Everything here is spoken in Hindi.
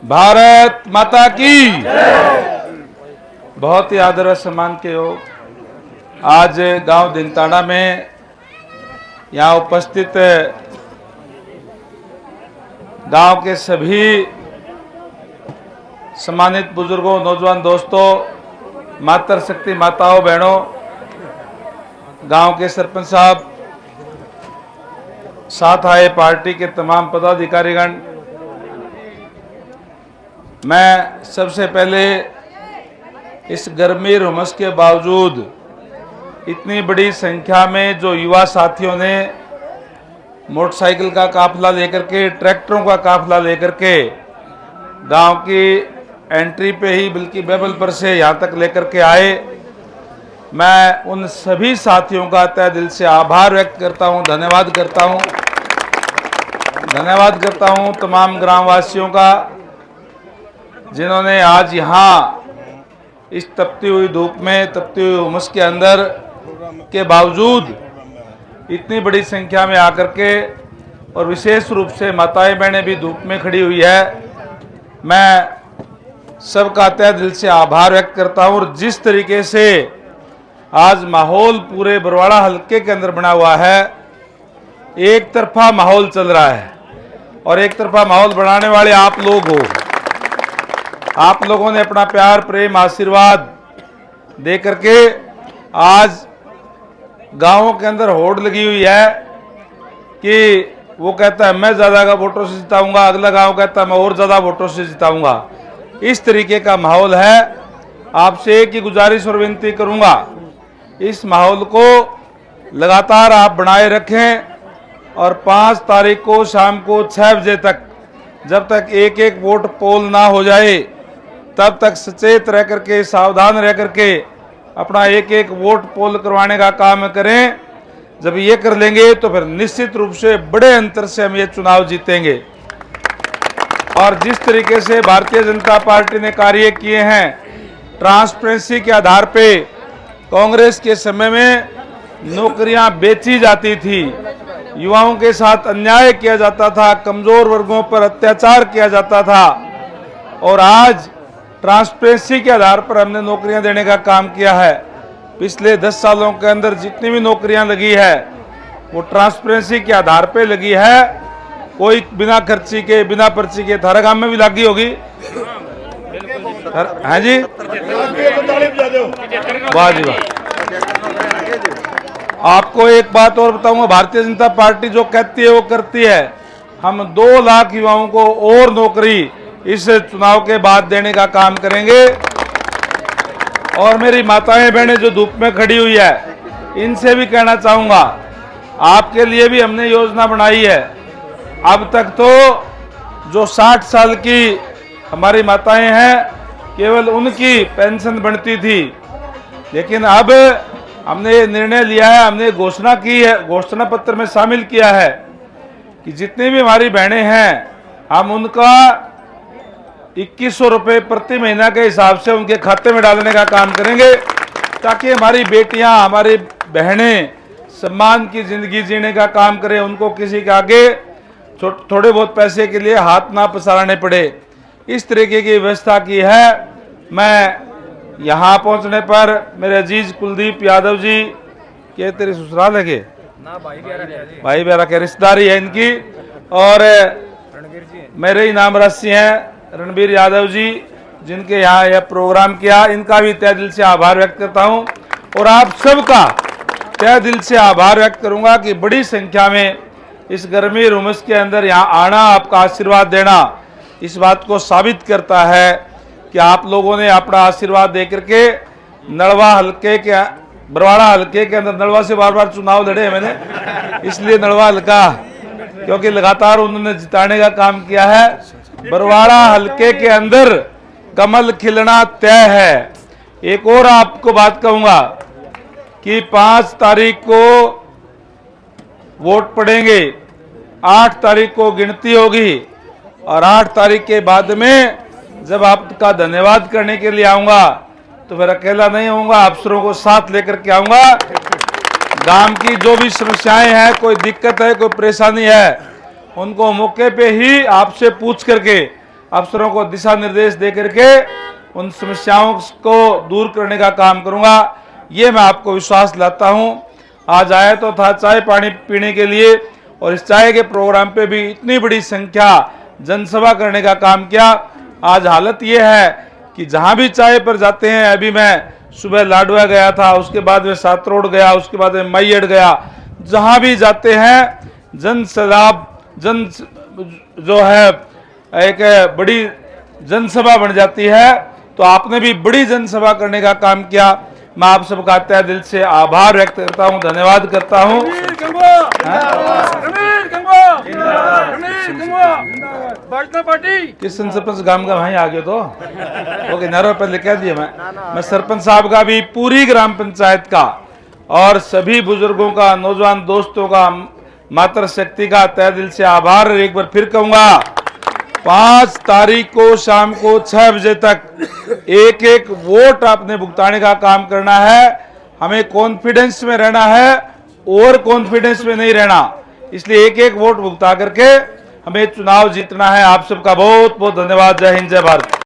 भारत माता की बहुत ही आदर और सम्मान के हो। आज गांव दिनताड़ा में यहाँ उपस्थित गांव के सभी सम्मानित बुजुर्गों, नौजवान दोस्तों, मातृशक्ति माताओं, बहनों, गांव के सरपंच साहब, साथ आए पार्टी के तमाम पदाधिकारीगण, मैं सबसे पहले इस गर्मी और उमस के बावजूद इतनी बड़ी संख्या में जो युवा साथियों ने मोटरसाइकिल का काफिला लेकर के, ट्रैक्टरों का काफिला लेकर के गांव की एंट्री पे ही बल्कि बेबलपुर से यहाँ तक लेकर के आए, मैं उन सभी साथियों का तहे दिल से आभार व्यक्त करता हूँ, धन्यवाद करता हूँ तमाम ग्रामवासियों का, जिन्होंने आज यहाँ इस तपती हुई धूप में, तपती हुई उमस के अंदर के बावजूद इतनी बड़ी संख्या में आकर के, और विशेष रूप से माताएं बहनें भी धूप में खड़ी हुई है, मैं सबका तहे दिल से आभार व्यक्त करता हूँ। और जिस तरीके से आज माहौल पूरे बरवाड़ा हलके के अंदर बना हुआ है, एक तरफा माहौल चल रहा है और एक तरफा माहौल बनाने वाले आप लोग हो। आप लोगों ने अपना प्यार, प्रेम, आशीर्वाद दे करके आज गांवों के अंदर होड़ लगी हुई है कि वो कहता है मैं ज़्यादा का वोटों से जिताऊंगा, अगला गांव कहता है मैं और ज़्यादा वोटों से जिताऊंगा। इस तरीके का माहौल है। आपसे एक ही गुजारिश और विनती करूंगा, इस माहौल को लगातार आप बनाए रखें और 5 तारीख को शाम को 6 बजे तक, जब तक एक एक वोट पोल ना हो जाए, तब तक सचेत रह करके, सावधान रह करके अपना एक एक वोट पोल करवाने का काम करें। जब ये कर लेंगे तो फिर निश्चित रूप से बड़े अंतर से हम ये चुनाव जीतेंगे। और जिस तरीके से भारतीय जनता पार्टी ने कार्य किए हैं, ट्रांसपेरेंसी के आधार पे, कांग्रेस के समय में नौकरियां बेची जाती थी, युवाओं के साथ अन्याय किया जाता था, कमजोर वर्गों पर अत्याचार किया जाता था, और आज ट्रांसपेरेंसी के आधार पर हमने नौकरियां देने का काम किया है। पिछले 10 सालों के अंदर जितनी भी नौकरियां लगी है वो ट्रांसपेरेंसी के आधार पे लगी है, कोई बिना खर्ची के, बिना पर्ची के। थारा गांव में भी लगी होगी, है जी? वाह जी वाह। आपको एक बात और बताऊंगा, भारतीय जनता पार्टी जो कहती है वो करती है। हम 2 लाख युवाओं को और नौकरी इस चुनाव के बाद देने का काम करेंगे। और मेरी माताएं बहनें जो धूप में खड़ी हुई है, इनसे भी कहना चाहूंगा, आपके लिए भी हमने योजना बनाई है। अब तक तो जो 60 साल की हमारी माताएं हैं, केवल उनकी पेंशन बनती थी, लेकिन अब हमने निर्णय लिया है, हमने घोषणा की है, घोषणा पत्र में शामिल किया है कि जितनी भी हमारी बहनें हैं, हम उनका 2100 रुपये प्रति महीना के हिसाब से उनके खाते में डालने का काम करेंगे, ताकि हमारी बेटियां, हमारी बहनें सम्मान की जिंदगी जीने का काम करें, उनको किसी के आगे थोड़े बहुत पैसे के लिए हाथ ना पसारने पड़े। इस तरीके की व्यवस्था की है। मैं यहाँ पहुँचने पर मेरे अजीज कुलदीप यादव जी के, तेरे ससुराल है के ना, भाई बेरा के रिश्तेदारी है इनकी, और मेरे ही नाम राशि हैं रणबीर यादव जी, जिनके यहाँ यह प्रोग्राम किया, इनका भी तहे दिल से आभार व्यक्त करता हूँ। और आप सबका तहे दिल से आभार व्यक्त करूँगा कि बड़ी संख्या में इस गर्मी और उमस के अंदर यहाँ आना, आपका आशीर्वाद देना, इस बात को साबित करता है कि आप लोगों ने अपना आशीर्वाद दे करके नलवा हल्के के, बरवाड़ा हल्के के अंदर, नलवा से बार बार चुनाव लड़े हैं मैंने, इसलिए नलवा हल्का, क्योंकि लगातार उन्होंने जिताने का काम किया है। बरवाड़ा हल्के के अंदर कमल खिलना तय है। एक और आपको बात कहूंगा कि 5 तारीख को वोट पड़ेंगे, 8 तारीख को गिनती होगी, और 8 तारीख के बाद में जब आपका धन्यवाद करने के लिए आऊंगा तो फिर अकेला नहीं होऊंगा, अफसरों को साथ लेकर के आऊंगा। गांव की जो भी समस्याएं हैं, कोई दिक्कत है, कोई परेशानी है, उनको मौके पे ही आपसे पूछ करके अफसरों को दिशा निर्देश दे करके उन समस्याओं को दूर करने का काम करूंगा। ये मैं आपको विश्वास दिलाता हूं। आज आया तो था चाय पानी पीने के लिए, और इस चाय के प्रोग्राम पे भी इतनी बड़ी संख्या जनसभा करने का काम किया। आज हालत ये है कि जहां भी चाय पर जाते हैं, अभी मैं सुबह लाडवा गया था, उसके बाद में सातरोड गया, उसके बाद में मैयड गया, जहां भी जाते हैं जन सैलाब, जन जो है एक बड़ी जनसभा बन जाती है। तो आपने भी बड़ी जनसभा करने का काम किया। मैं आप सबका तहे दिल से आभार व्यक्त करता हूं, धन्यवाद करता हूं। किशन सरपंच गांव का वहीं आ गए तो ओके नारा पहले कह दिया। मैं सरपंच साहब का भी, पूरी ग्राम पंचायत का और सभी बुजुर्गों का, नौजवान दोस्तों का, मातृ शक्ति का तहे दिल से आभार एक बार फिर कहूंगा। 5 तारीख को शाम को 6 बजे तक एक एक वोट आपने भुगताने का काम करना है। हमें कॉन्फिडेंस में रहना है और कॉन्फिडेंस में नहीं रहना, इसलिए एक एक वोट भुगता करके हमें चुनाव जीतना है। आप सबका बहुत बहुत धन्यवाद। जय हिंद, जय भारत।